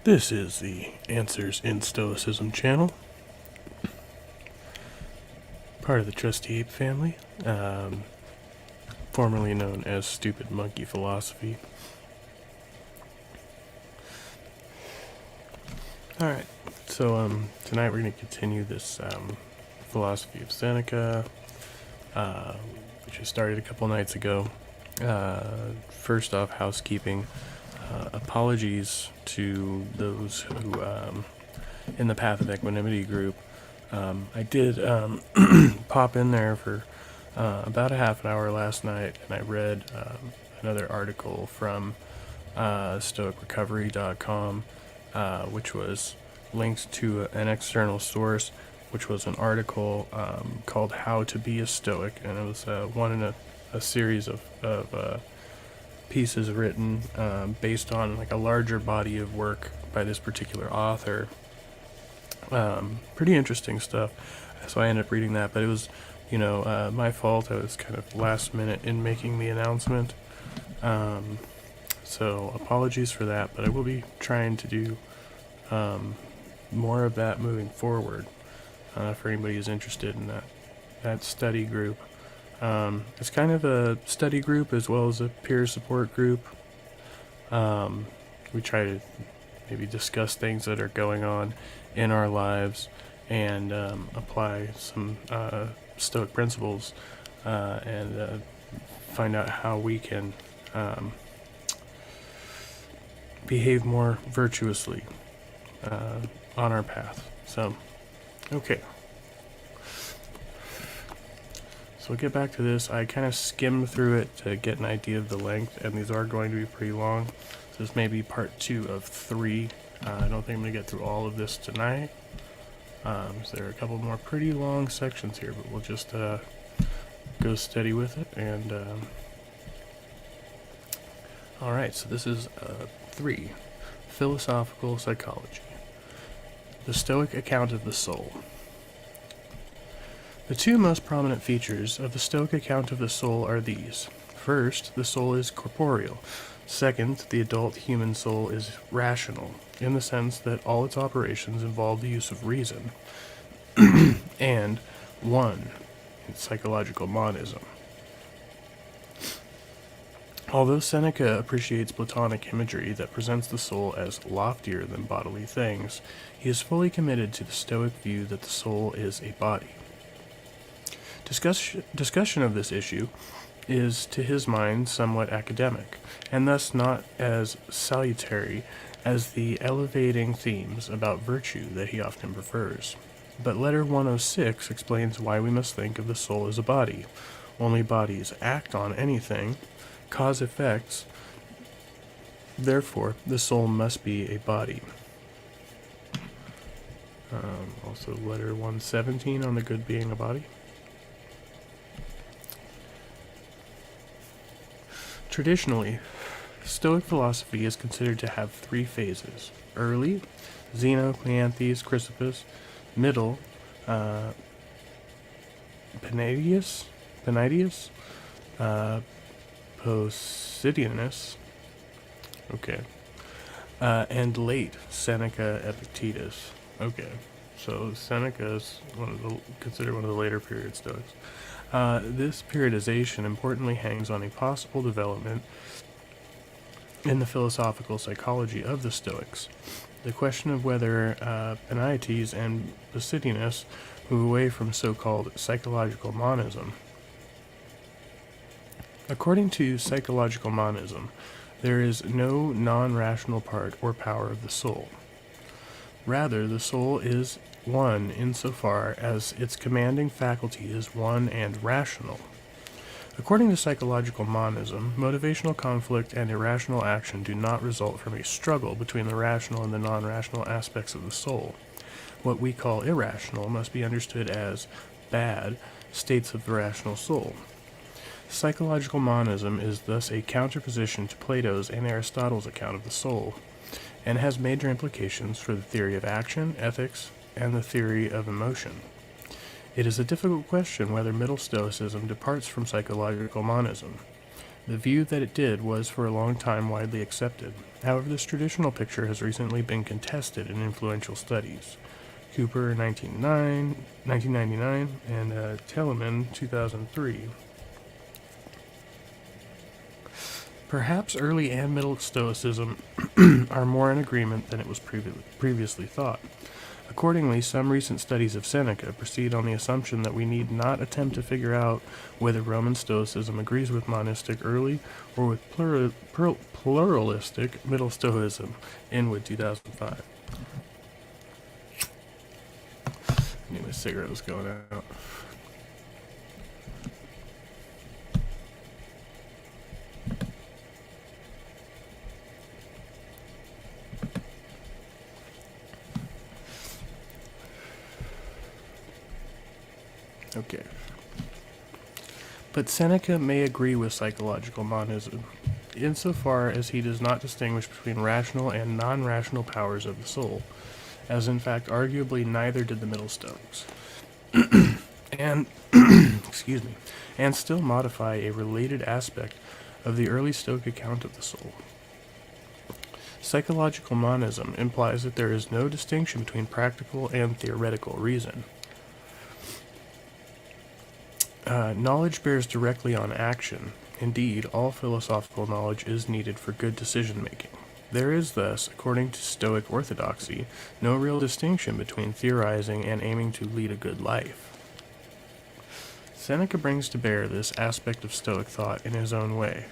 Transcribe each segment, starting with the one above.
This is the Answers in Stoicism channel, part of the Trusty Ape family, formerly known as Stupid Monkey Philosophy. Alright, so tonight we're going to continue this philosophy of Seneca, which I started a couple nights ago. First off, housekeeping. Apologies to those who, in the Path of Equanimity group, I did pop in there for about a half an hour last night, and I read another article from stoicrecovery.com, which was linked to an external source, which was an article called How to Be a Stoic, and it was one in a series of pieces written based on like a larger body of work by this particular author. Pretty interesting stuff. So I ended up reading that, but it was, my fault. I was kind of last minute in making the announcement. So apologies for that, but I will be trying to do more of that moving forward for anybody who's interested in that study group. It's kind of a study group as well as a peer support group. We try to maybe discuss things that are going on in our lives and apply some Stoic principles and find out how we can behave more virtuously on our path. So, okay. So we'll get back to this. I kind of skimmed through it to get an idea of the length, and these are going to be pretty long. So this may be part 2 of 3. I don't think I'm going to get through all of this tonight. So there are a couple more pretty long sections here, but we'll just go steady with it. And alright, so this is 3. Philosophical Psychology. The Stoic Account of the Soul. The two most prominent features of the Stoic account of the soul are these. First, the soul is corporeal. Second, the adult human soul is rational, in the sense that all its operations involve the use of reason. And 1, psychological monism. Although Seneca appreciates Platonic imagery that presents the soul as loftier than bodily things, he is fully committed to the Stoic view that the soul is a body. Discussion of this issue is, to his mind, somewhat academic, and thus not as salutary as the elevating themes about virtue that he often prefers. But letter 106 explains why we must think of the soul as a body. Only bodies act on anything, cause effects, therefore the soul must be a body. Also letter 117 on the good being a body. Traditionally, Stoic philosophy is considered to have 3 phases. Early, Zeno, Cleanthes, Chrysippus. Middle, Panaetius, Posidonius, okay, and late, Seneca, Epictetus. Okay, so Seneca is considered one of the later period Stoics. This periodization importantly hangs on a possible development in the philosophical psychology of the Stoics. The question of whether Panaetius and Posidonius move away from so-called psychological monism. According to psychological monism, there is no non-rational part or power of the soul. Rather, the soul is one insofar as its commanding faculty is one and rational. According to psychological monism, motivational conflict and irrational action do not result from a struggle between the rational and the non-rational aspects of the soul. What we call irrational must be understood as bad states of the rational soul. Psychological monism is thus a counterposition to Plato's and Aristotle's account of the soul, and has major implications for the theory of action, ethics, and the theory of emotion. It is a difficult question whether Middle Stoicism departs from psychological monism. The view that it did was for a long time widely accepted. However, this traditional picture has recently been contested in influential studies. Cooper, 1999, and Telemann, 2003. Perhaps early and middle Stoicism are more in agreement than it was previously thought. Accordingly, some recent studies of Seneca proceed on the assumption that we need not attempt to figure out whether Roman Stoicism agrees with monistic early or with pluralistic middle Stoicism. Inwood, 2005. I knew my cigarette was going out. Okay. But Seneca may agree with psychological monism, insofar as he does not distinguish between rational and non-rational powers of the soul, as in fact arguably neither did the Middle Stoics, and excuse me, and still modify a related aspect of the early Stoic account of the soul. Psychological monism implies that there is no distinction between practical and theoretical reason. Knowledge bears directly on action. Indeed, all philosophical knowledge is needed for good decision-making. There is thus, according to Stoic orthodoxy, no real distinction between theorizing and aiming to lead a good life. Seneca brings to bear this aspect of Stoic thought in his own way.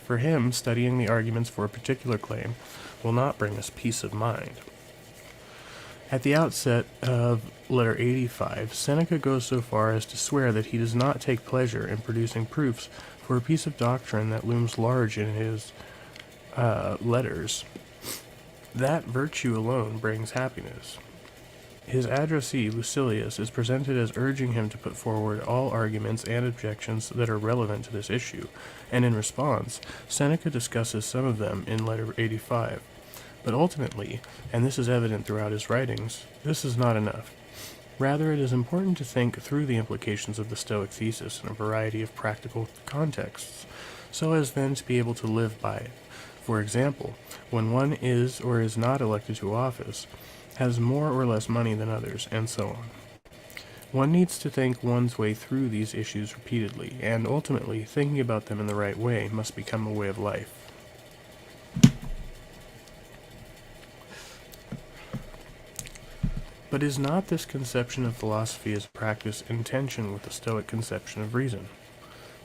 For him, studying the arguments for a particular claim will not bring us peace of mind. At the outset of letter 85, Seneca goes so far as to swear that he does not take pleasure in producing proofs for a piece of doctrine that looms large in his letters. That virtue alone brings happiness. His addressee, Lucilius, is presented as urging him to put forward all arguments and objections that are relevant to this issue, and in response, Seneca discusses some of them in letter 85. But ultimately, and this is evident throughout his writings, this is not enough. Rather, it is important to think through the implications of the Stoic thesis in a variety of practical contexts, so as then to be able to live by it. For example, when one is or is not elected to office, has more or less money than others, and so on. One needs to think one's way through these issues repeatedly, and ultimately, thinking about them in the right way must become a way of life. But is not this conception of philosophy as practice in tension with the Stoic conception of reason?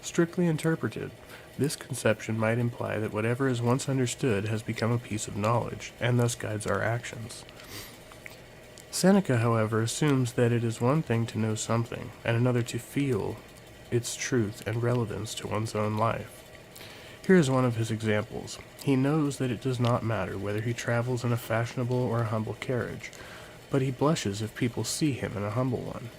Strictly interpreted, this conception might imply that whatever is once understood has become a piece of knowledge, and thus guides our actions. Seneca, however, assumes that it is one thing to know something, and another to feel its truth and relevance to one's own life. Here is one of his examples. He knows that it does not matter whether he travels in a fashionable or a humble carriage, but he blushes if people see him in a humble one.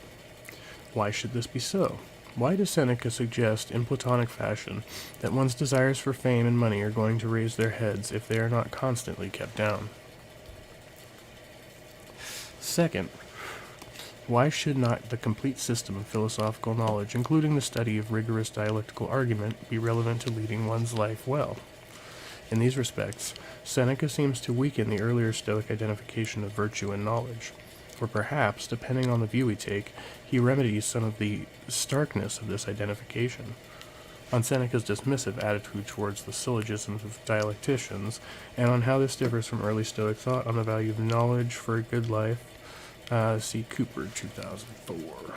Why should this be so? Why does Seneca suggest, in Platonic fashion, that one's desires for fame and money are going to raise their heads if they are not constantly kept down? Second, why should not the complete system of philosophical knowledge, including the study of rigorous dialectical argument, be relevant to leading one's life well? In these respects, Seneca seems to weaken the earlier Stoic identification of virtue and knowledge, or perhaps, depending on the view we take, he remedies some of the starkness of this identification. On Seneca's dismissive attitude towards the syllogisms of dialecticians, and on how this differs from early Stoic thought on the value of knowledge for a good life, see Cooper, 2004.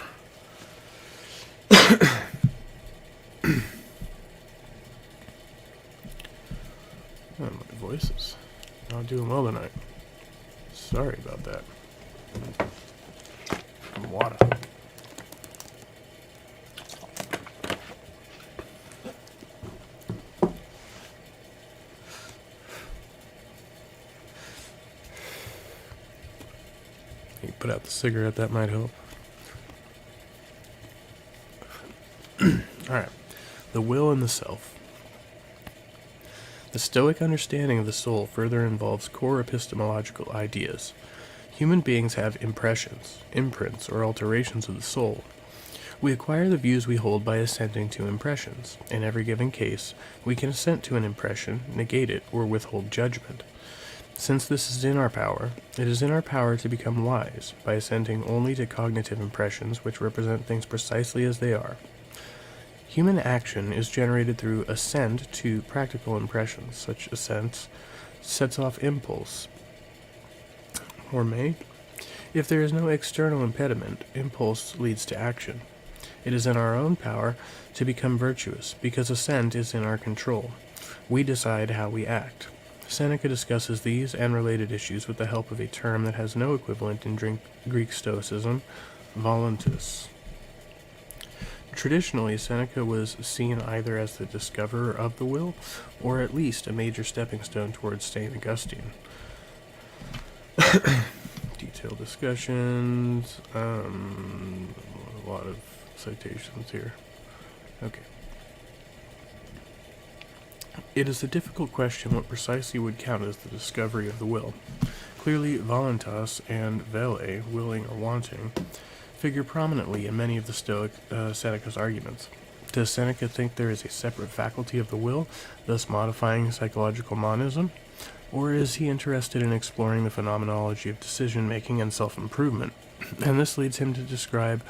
Oh, my voice is not doing well tonight. Sorry about that. Some water. You put out the cigarette, that might help. Alright. The will and the self. The Stoic understanding of the soul further involves core epistemological ideas. Human beings have impressions, imprints, or alterations of the soul. We acquire the views we hold by assenting to impressions. In every given case, we can assent to an impression, negate it, or withhold judgment. Since this is in our power, it is in our power to become wise by assenting only to cognitive impressions which represent things precisely as they are. Human action is generated through assent to practical impressions. Such assent sets off impulse, or may. If there is no external impediment, impulse leads to action. It is in our own power to become virtuous, because assent is in our control. We decide how we act. Seneca discusses these and related issues with the help of a term that has no equivalent in Greek Stoicism, voluntas. Traditionally, Seneca was seen either as the discoverer of the will, or at least a major stepping stone towards St. Augustine. Detailed discussions, a lot of citations here. Okay. It is a difficult question what precisely would count as the discovery of the will. Clearly, voluntas and velle, willing or wanting, figure prominently in many of the Stoic Seneca's arguments. Does Seneca think there is a separate faculty of the will, thus modifying psychological monism? Or is he interested in exploring the phenomenology of decision-making and self-improvement? And this leads him to describe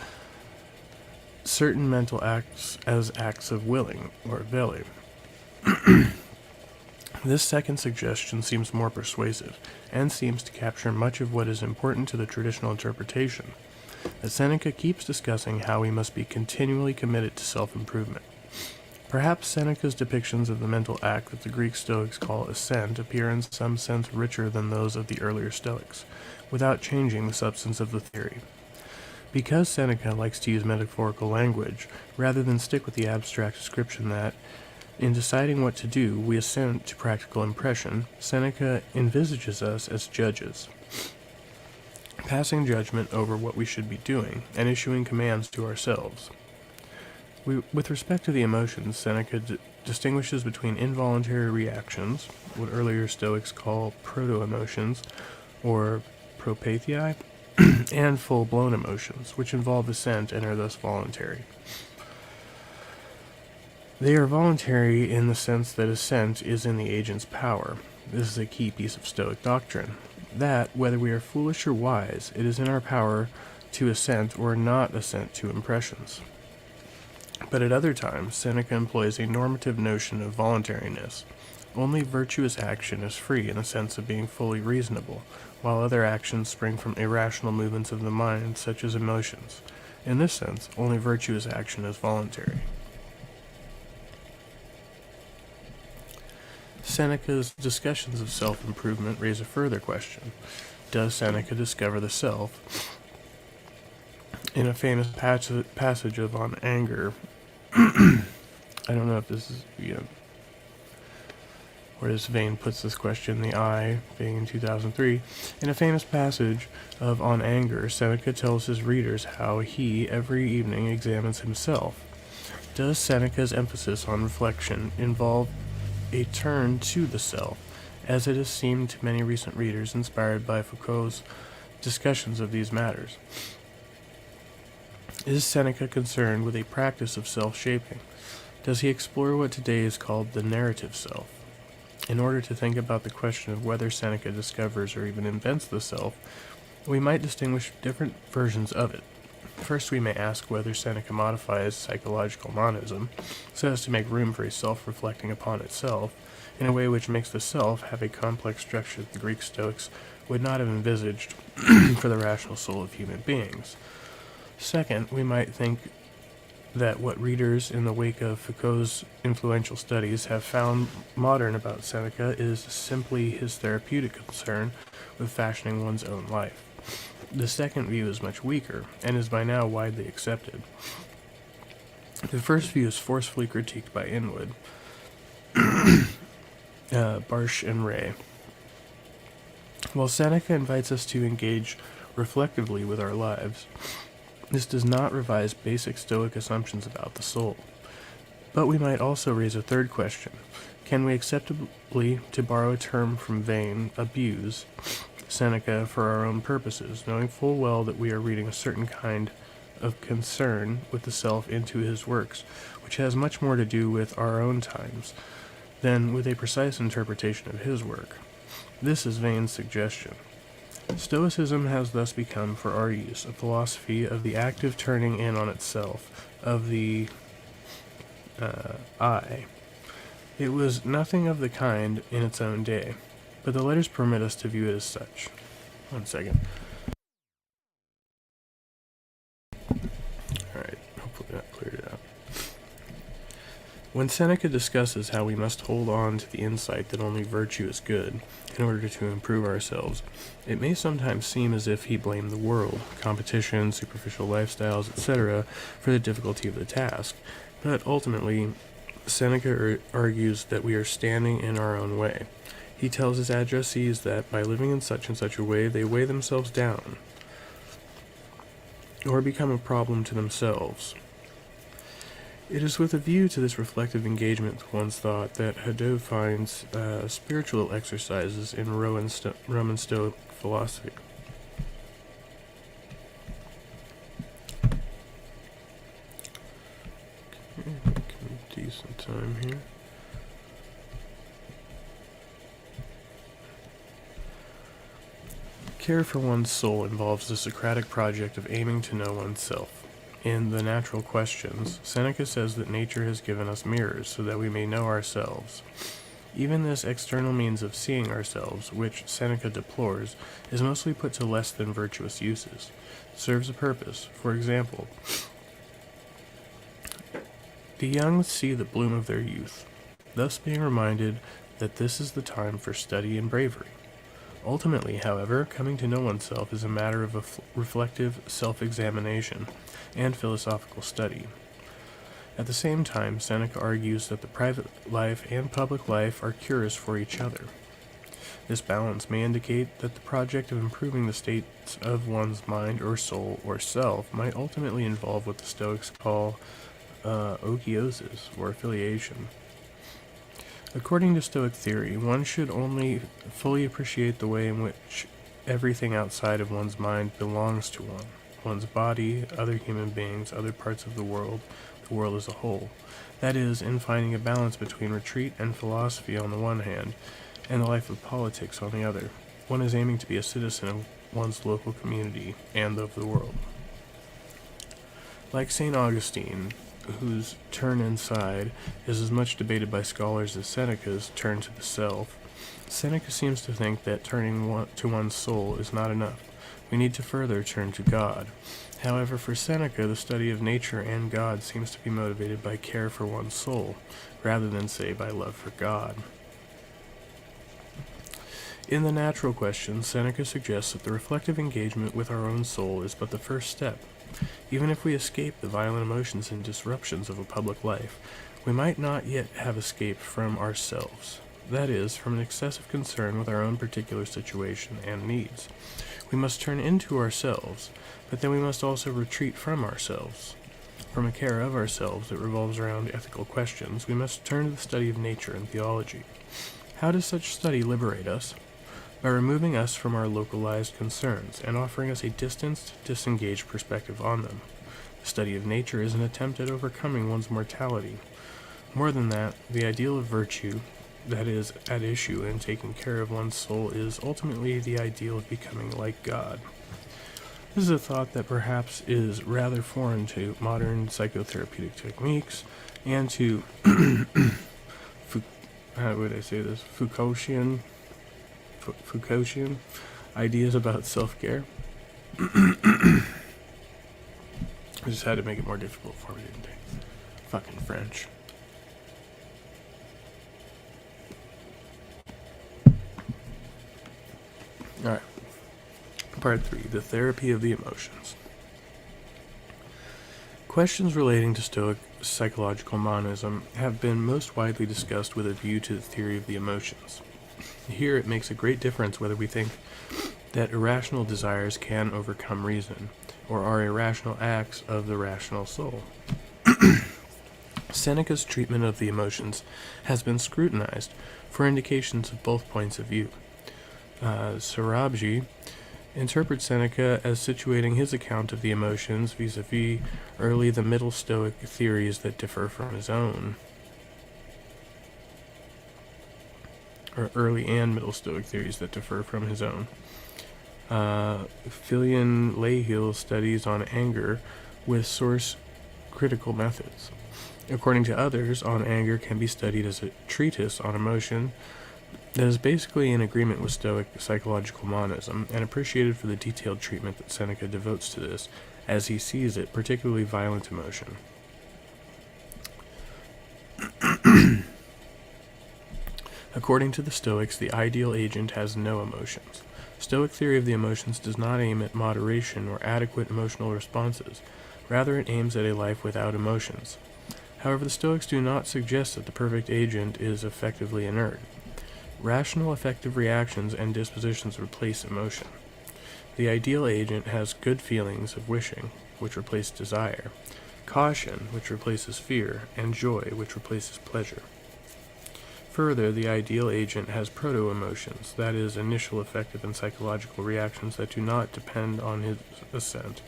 certain mental acts as acts of willing, or velle. This second suggestion seems more persuasive, and seems to capture much of what is important to the traditional interpretation, that Seneca keeps discussing how we must be continually committed to self-improvement. Perhaps Seneca's depictions of the mental act that the Greek Stoics call assent appear in some sense richer than those of the earlier Stoics, without changing the substance of the theory. Because Seneca likes to use metaphorical language, rather than stick with the abstract description that, in deciding what to do, we assent to practical impression, Seneca envisages us as judges, passing judgment over what we should be doing, and issuing commands to ourselves. With respect to the emotions, Seneca distinguishes between involuntary reactions, what earlier Stoics call proto-emotions, or propathia, and full-blown emotions, which involve assent and are thus voluntary. They are voluntary in the sense that assent is in the agent's power. This is a key piece of Stoic doctrine, that, whether we are foolish or wise, it is in our power to assent or not assent to impressions. But at other times, Seneca employs a normative notion of voluntariness. Only virtuous action is free in the sense of being fully reasonable, while other actions spring from irrational movements of the mind, such as emotions. In this sense, only virtuous action is voluntary. Seneca's discussions of self-improvement raise a further question. Does Seneca discover the self? In a famous passage of On Anger, I don't know if this is, where this Vane puts this question, the I, being in 2003. In a famous passage of On Anger, Seneca tells his readers how he, every evening, examines himself. Does Seneca's emphasis on reflection involve a turn to the self, as it has seemed to many recent readers inspired by Foucault's discussions of these matters? Is Seneca concerned with a practice of self-shaping? Does he explore what today is called the narrative self? In order to think about the question of whether Seneca discovers or even invents the self, we might distinguish different versions of it. First, we may ask whether Seneca modifies psychological monism so as to make room for a self reflecting upon itself in a way which makes the self have a complex structure that the Greek Stoics would not have envisaged for the rational soul of human beings. Second, we might think that what readers in the wake of Foucault's influential studies have found modern about Seneca is simply his therapeutic concern with fashioning one's own life. The second view is much weaker, and is by now widely accepted. The first view is forcefully critiqued by Inwood, Barsh, and Ray. While Seneca invites us to engage reflectively with our lives, this does not revise basic Stoic assumptions about the soul. But we might also raise a third question. Can we acceptably, to borrow a term from Vane, abuse Seneca for our own purposes, knowing full well that we are reading a certain kind of concern with the self into his works, which has much more to do with our own times than with a precise interpretation of his work. This is vain suggestion. Stoicism has thus become, for our use, a philosophy of the active turning in on itself, of the I. It was nothing of the kind in its own day, but the letters permit us to view it as such. One second. Alright, hopefully that cleared it out. When Seneca discusses how we must hold on to the insight that only virtue is good in order to improve ourselves, it may sometimes seem as if he blamed the world, competition, superficial lifestyles, etc., for the difficulty of the task, but ultimately, Seneca argues that we are standing in our own way. He tells his addressees that by living in such and such a way, they weigh themselves down, or become a problem to themselves. It is with a view to this reflective engagement with one's thought that Hadot finds spiritual exercises in Roman Stoic philosophy. Okay, making decent time here. Care for one's soul involves the Socratic project of aiming to know oneself. In The Natural Questions, Seneca says that nature has given us mirrors so that we may know ourselves. Even this external means of seeing ourselves, which Seneca deplores, is mostly put to less than virtuous uses. It serves a purpose. For example, the young see the bloom of their youth, thus being reminded that this is the time for study and bravery. Ultimately, however, coming to know oneself is a matter of reflective self-examination and philosophical study. At the same time, Seneca argues that the private life and public life are cures for each other. This balance may indicate that the project of improving the states of one's mind or soul or self might ultimately involve what the Stoics call okiosis, or affiliation. According to Stoic theory, one should only fully appreciate the way in which everything outside of one's mind belongs to one, one's body, other human beings, other parts of the world as a whole. That is, in finding a balance between retreat and philosophy on the one hand, and the life of politics on the other. One is aiming to be a citizen of one's local community and of the world. Like St. Augustine, whose turn inside is as much debated by scholars as Seneca's turn to the self, Seneca seems to think that turning to one's soul is not enough. We need to further turn to God. However, for Seneca, the study of nature and God seems to be motivated by care for one's soul, rather than, say, by love for God. In The Natural Questions, Seneca suggests that the reflective engagement with our own soul is but the first step. Even if we escape the violent emotions and disruptions of a public life, we might not yet have escaped from ourselves. That is, from an excessive concern with our own particular situation and needs. We must turn into ourselves, but then we must also retreat from ourselves. From a care of ourselves that revolves around ethical questions, we must turn to the study of nature and theology. How does such study liberate us? By removing us from our localized concerns and offering us a distanced, disengaged perspective on them. The study of nature is an attempt at overcoming one's mortality. More than that, the ideal of virtue that is at issue in taking care of one's soul is ultimately the ideal of becoming like God. This is a thought that perhaps is rather foreign to modern psychotherapeutic techniques and to Foucaultian ideas about self-care. I just had to make it more difficult for me, didn't I? Fucking French. Alright. Part 3. The Therapy of the Emotions. Questions relating to Stoic psychological monism have been most widely discussed with a view to the theory of the emotions. Here it makes a great difference whether we think that irrational desires can overcome reason, or are irrational acts of the rational soul. Seneca's treatment of the emotions has been scrutinized for indications of both points of view. Sarabji interprets Seneca as situating his account of the emotions vis-a-vis early the Middle Stoic theories that differ from his own. Or early and Middle Stoic theories that differ from his own. Filion Lahill's studies on anger with source critical methods. According to others, On Anger can be studied as a treatise on emotion that is basically in agreement with Stoic psychological monism and appreciated for the detailed treatment that Seneca devotes to this, as he sees it, particularly violent emotion. According to the Stoics, the ideal agent has no emotions. Stoic theory of the emotions does not aim at moderation or adequate emotional responses. Rather, it aims at a life without emotions. However, the Stoics do not suggest that the perfect agent is effectively inert. Rational affective reactions and dispositions replace emotion. The ideal agent has good feelings of wishing, which replace desire, caution, which replaces fear, and joy, which replaces pleasure. Further, the ideal agent has proto-emotions, that is, initial affective and psychological reactions that do not depend on his assent.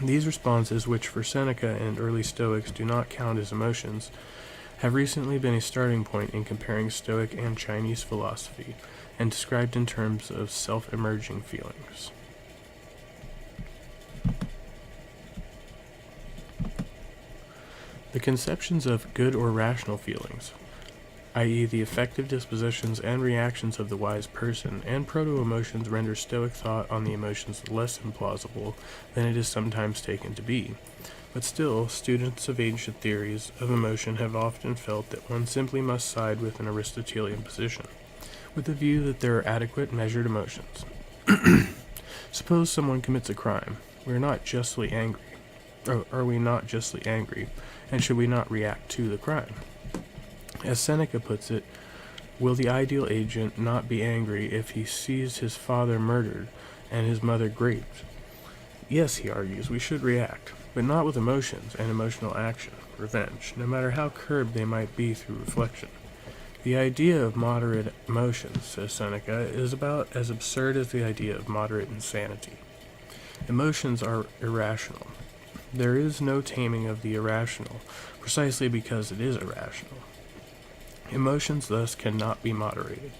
These responses, which for Seneca and early Stoics do not count as emotions, have recently been a starting point in comparing Stoic and Chinese philosophy, and described in terms of self-emerging feelings. The conceptions of good or rational feelings, i.e. the affective dispositions and reactions of the wise person, and proto-emotions render Stoic thought on the emotions less implausible than it is sometimes taken to be. But still, students of ancient theories of emotion have often felt that one simply must side with an Aristotelian position, with the view that there are adequate measured emotions. Suppose someone commits a crime. We are not justly angry. Are we not justly angry, and should we not react to the crime? As Seneca puts it, will the ideal agent not be angry if he sees his father murdered and his mother raped? Yes, he argues, we should react, but not with emotions and emotional action, revenge, no matter how curbed they might be through reflection. The idea of moderate emotions, says Seneca, is about as absurd as the idea of moderate insanity. Emotions are irrational. There is no taming of the irrational, precisely because it is irrational. Emotions thus cannot be moderated.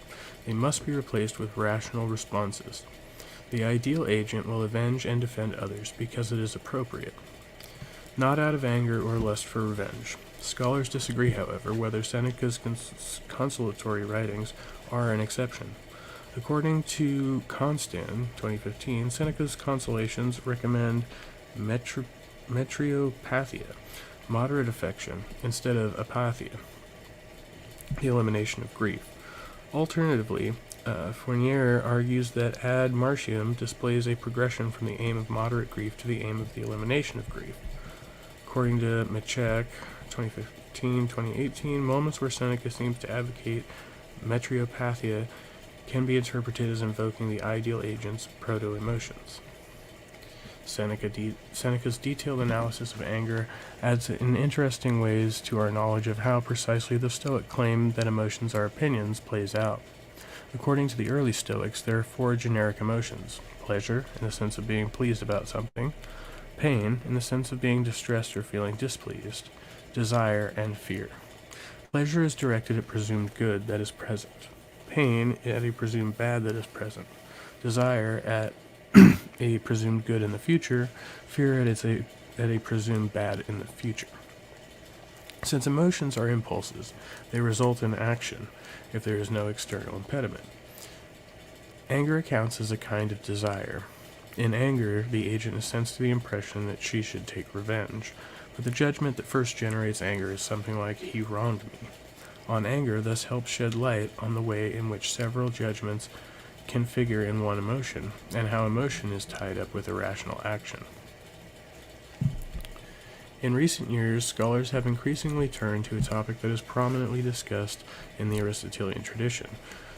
They must be replaced with rational responses. The ideal agent will avenge and defend others because it is appropriate, not out of anger or lust for revenge. Scholars disagree, however, whether Seneca's consolatory writings are an exception. According to Constan, 2015, Seneca's consolations recommend metriopathia, moderate affection, instead of apathia, the elimination of grief. Alternatively, Fournier argues that ad martium displays a progression from the aim of moderate grief to the aim of the elimination of grief. According to Machek, 2015-2018, moments where Seneca seems to advocate metriopathia can be interpreted as invoking the ideal agent's proto-emotions. Seneca's detailed analysis of anger adds in interesting ways to our knowledge of how precisely the Stoic claim that emotions are opinions plays out. According to the early Stoics, there are four generic emotions: pleasure, in the sense of being pleased about something; pain, in the sense of being distressed or feeling displeased; desire; and fear. Pleasure is directed at presumed good that is present; pain at a presumed bad that is present; desire at a presumed good in the future; fear at a presumed bad in the future. Since emotions are impulses, they result in action if there is no external impediment. Anger accounts as a kind of desire. In anger, the agent assents to the impression that she should take revenge, but the judgment that first generates anger is something like, "He wronged me." On anger thus helps shed light on the way in which several judgments can figure in one emotion, and how emotion is tied up with irrational action. In recent years, scholars have increasingly turned to a topic that is prominently discussed in the Aristotelian tradition,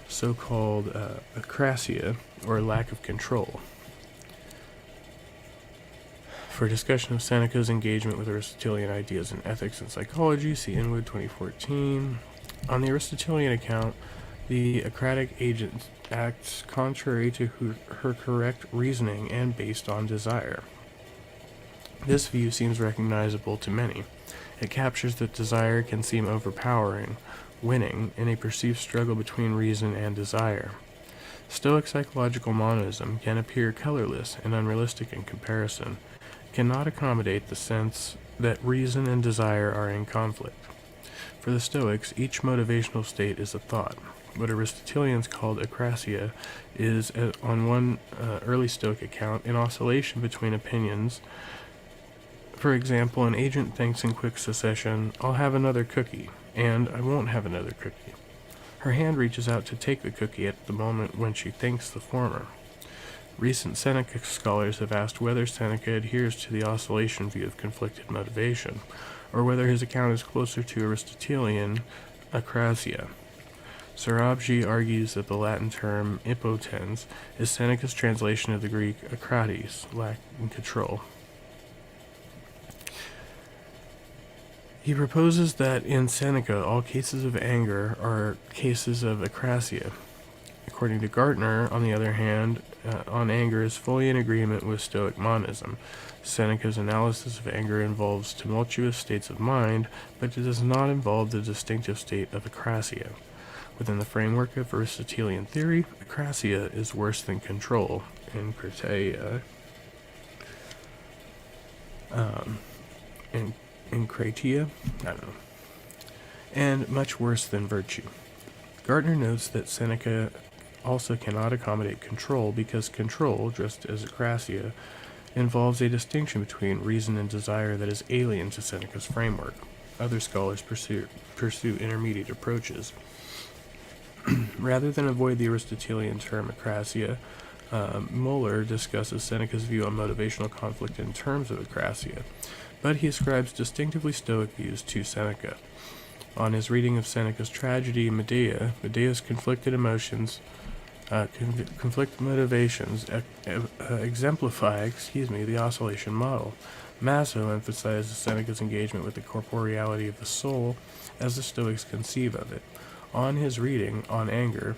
so-called akrasia, or lack of control. For discussion of Seneca's engagement with Aristotelian ideas in ethics and psychology, see Inwood 2014. On the Aristotelian account, The Acratic agent acts contrary to her correct reasoning and based on desire. This view seems recognizable to many. It captures that desire can seem overpowering, winning in a perceived struggle between reason and desire. Stoic psychological monism can appear colorless and unrealistic in comparison, cannot accommodate the sense that reason and desire are in conflict. For the Stoics, each motivational state is a thought. What Aristotelians called akrasia is, on one early Stoic account, an oscillation between opinions. For example, an agent thinks in quick succession, "I'll have another cookie," and "I won't have another cookie." Her hand reaches out to take the cookie at the moment when she thinks the former. Recent Seneca scholars have asked whether Seneca adheres to the oscillation view of conflicted motivation, or whether his account is closer to Aristotelian akrasia. Sorabji argues that the Latin term impotens is Seneca's translation of the Greek akrates, lacking control. He proposes that in Seneca, all cases of anger are cases of akrasia. According to Gartner, on the other hand, on anger is fully in agreement with Stoic monism. Seneca's analysis of anger involves tumultuous states of mind, but it does not involve the distinctive state of akrasia. Within the framework of Aristotelian theory, akrasia is worse than control, in kratia, and much worse than virtue. Gartner notes that Seneca also cannot accommodate control because control, just as akrasia, involves a distinction between reason and desire that is alien to Seneca's framework. Other scholars pursue intermediate approaches. Rather than avoid the Aristotelian term akrasia, Muller discusses Seneca's view on motivational conflict in terms of akrasia, but he ascribes distinctively Stoic views to Seneca. On his reading of Seneca's tragedy Medea, Medea's conflicted motivations exemplify the oscillation model. Maso emphasizes Seneca's engagement with the corporeality of the soul as the Stoics conceive of it. On his reading on anger,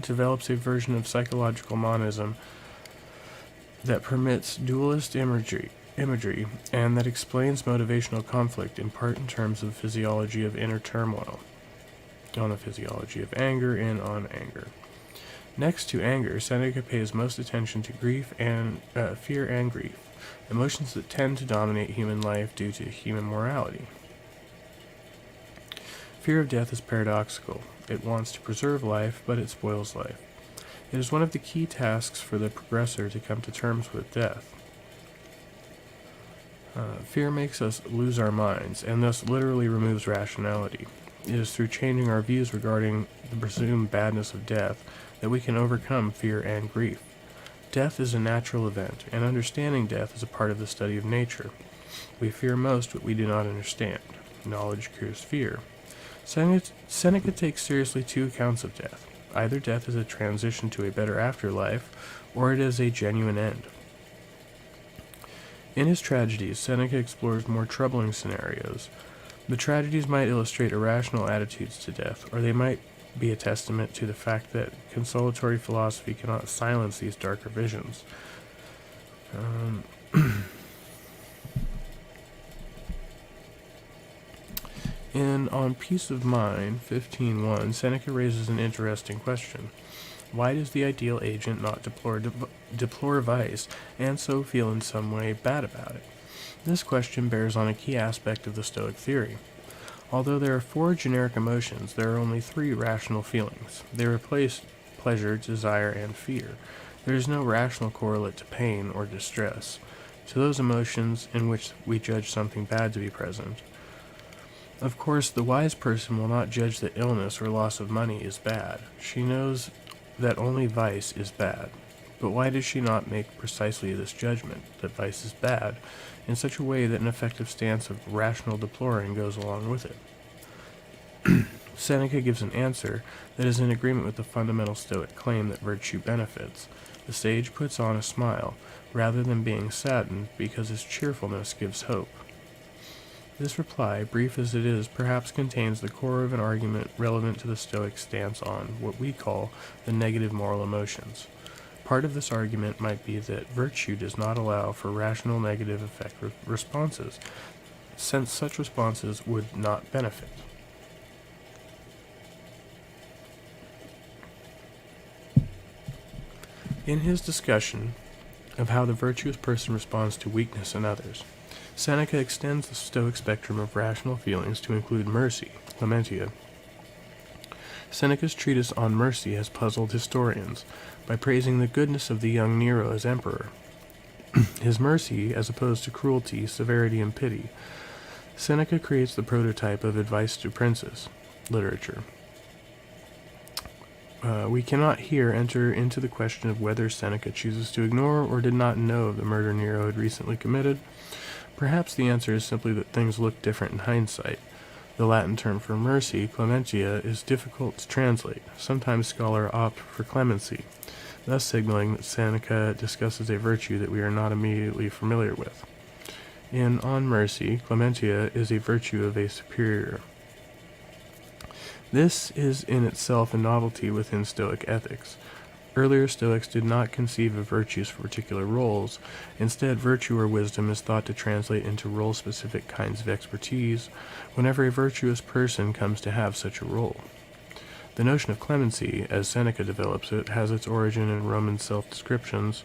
develops a version of psychological monism that permits dualist imagery and that explains motivational conflict in part in terms of physiology of inner turmoil, on the physiology of anger and on anger. Next to anger, Seneca pays most attention to grief and fear and grief, emotions that tend to dominate human life due to human morality. Fear of death is paradoxical. It wants to preserve life, but it spoils life. It is one of the key tasks for the progressor to come to terms with death. Fear makes us lose our minds, and thus literally removes rationality. It is through changing our views regarding the presumed badness of death that we can overcome fear and grief. Death is a natural event, and understanding death is a part of the study of nature. We fear most what we do not understand. Knowledge cures fear. Seneca takes seriously two accounts of death. Either death is a transition to a better afterlife, or it is a genuine end. In his tragedies, Seneca explores more troubling scenarios. The tragedies might illustrate irrational attitudes to death, or they might be a testament to the fact that consolatory philosophy cannot silence these darker visions. On Peace of Mind, 15.1, Seneca raises an interesting question. Why does the ideal agent not deplore vice, and so feel in some way bad about it? This question bears on a key aspect of the Stoic theory. Although there are 4 generic emotions, there are only 3 rational feelings. They replace pleasure, desire, and fear. There is no rational correlate to pain or distress, to those emotions in which we judge something bad to be present. Of course, the wise person will not judge that illness or loss of money is bad. She knows that only vice is bad. But why does she not make precisely this judgment, that vice is bad, in such a way that an effective stance of rational deploring goes along with it? Seneca gives an answer that is in agreement with the fundamental Stoic claim that virtue benefits. The sage puts on a smile, rather than being saddened, because his cheerfulness gives hope. This reply, brief as it is, perhaps contains the core of an argument relevant to the Stoic stance on what we call the negative moral emotions. Part of this argument might be that virtue does not allow for rational negative affective responses, since such responses would not benefit. In his discussion of how the virtuous person responds to weakness in others, Seneca extends the Stoic spectrum of rational feelings to include mercy, clementia. Seneca's treatise on mercy has puzzled historians by praising the goodness of the young Nero as emperor, his mercy as opposed to cruelty, severity, and pity. Seneca creates the prototype of advice to princes literature. We cannot here enter into the question of whether Seneca chooses to ignore or did not know of the murder Nero had recently committed. Perhaps the answer is simply that things look different in hindsight. The Latin term for mercy, clementia, is difficult to translate. Sometimes scholars opt for clemency, thus signaling that Seneca discusses a virtue that we are not immediately familiar with. In On Mercy, clementia is a virtue of a superior. This is in itself a novelty within Stoic ethics. Earlier Stoics did not conceive of virtues for particular roles. Instead, virtue or wisdom is thought to translate into role-specific kinds of expertise whenever a virtuous person comes to have such a role. The notion of clemency, as Seneca develops it, has its origin in Roman self-descriptions.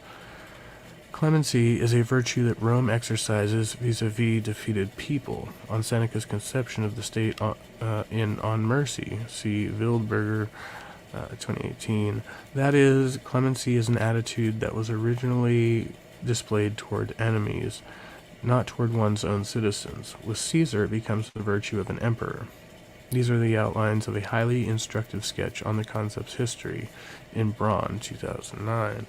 Clemency is a virtue that Rome exercises vis-a-vis defeated people. On Seneca's conception of the state in On Mercy, see Wildberger, 2018. That is, clemency is an attitude that was originally displayed toward enemies, not toward one's own citizens. With Caesar, it becomes the virtue of an emperor. These are the outlines of a highly instructive sketch on the concept's history in Braun, 2009.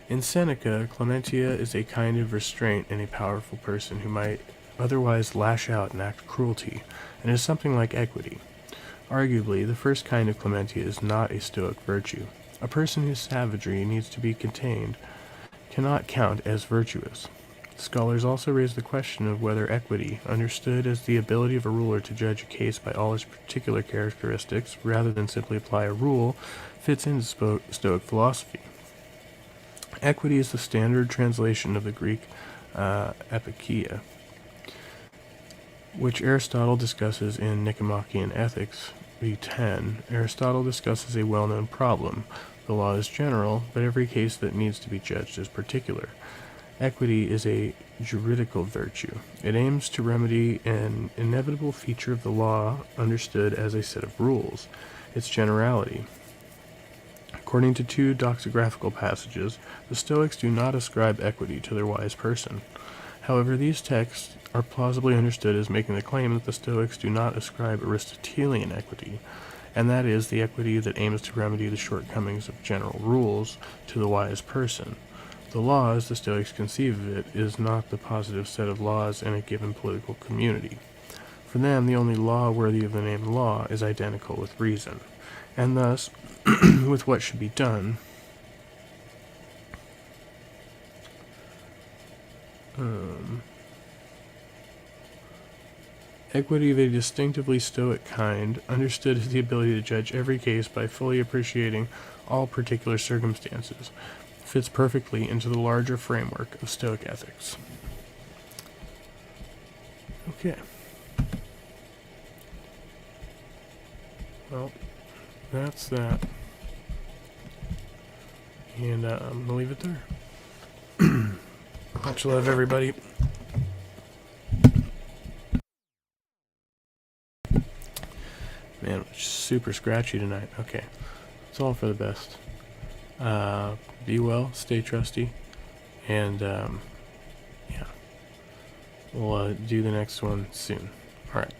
In Seneca, clementia is a kind of restraint in a powerful person who might otherwise lash out and act cruelty, and is something like equity. Arguably, the first kind of clementia is not a Stoic virtue. A person whose savagery needs to be contained cannot count as virtuous. Scholars also raise the question of whether equity, understood as the ability of a ruler to judge a case by all its particular characteristics rather than simply apply a rule, fits into Stoic philosophy. Equity is the standard translation of the Greek epikeia, which Aristotle discusses in Nicomachean Ethics v10. Aristotle discusses a well-known problem. The law is general, but every case that needs to be judged is particular. Equity is a juridical virtue. It aims to remedy an inevitable feature of the law understood as a set of rules, its generality. According to two doxographical passages, the Stoics do not ascribe equity to their wise person. However, these texts are plausibly understood as making the claim that the Stoics do not ascribe Aristotelian equity, and that is, the equity that aims to remedy the shortcomings of general rules, to the wise person. The law, as the Stoics conceive of it, is not the positive set of laws in a given political community. For them, the only law worthy of the name law is identical with reason, and thus, with what should be done. Equity of a distinctively Stoic kind, understood as the ability to judge every case by fully appreciating all particular circumstances, fits perfectly into the larger framework of Stoic ethics. Okay. Well, that's that. And I'm going to leave it there. Much love, everybody. Man, it's super scratchy tonight. Okay. It's all for the best. Be well, stay trusty, and yeah. We'll do the next one soon. Alright.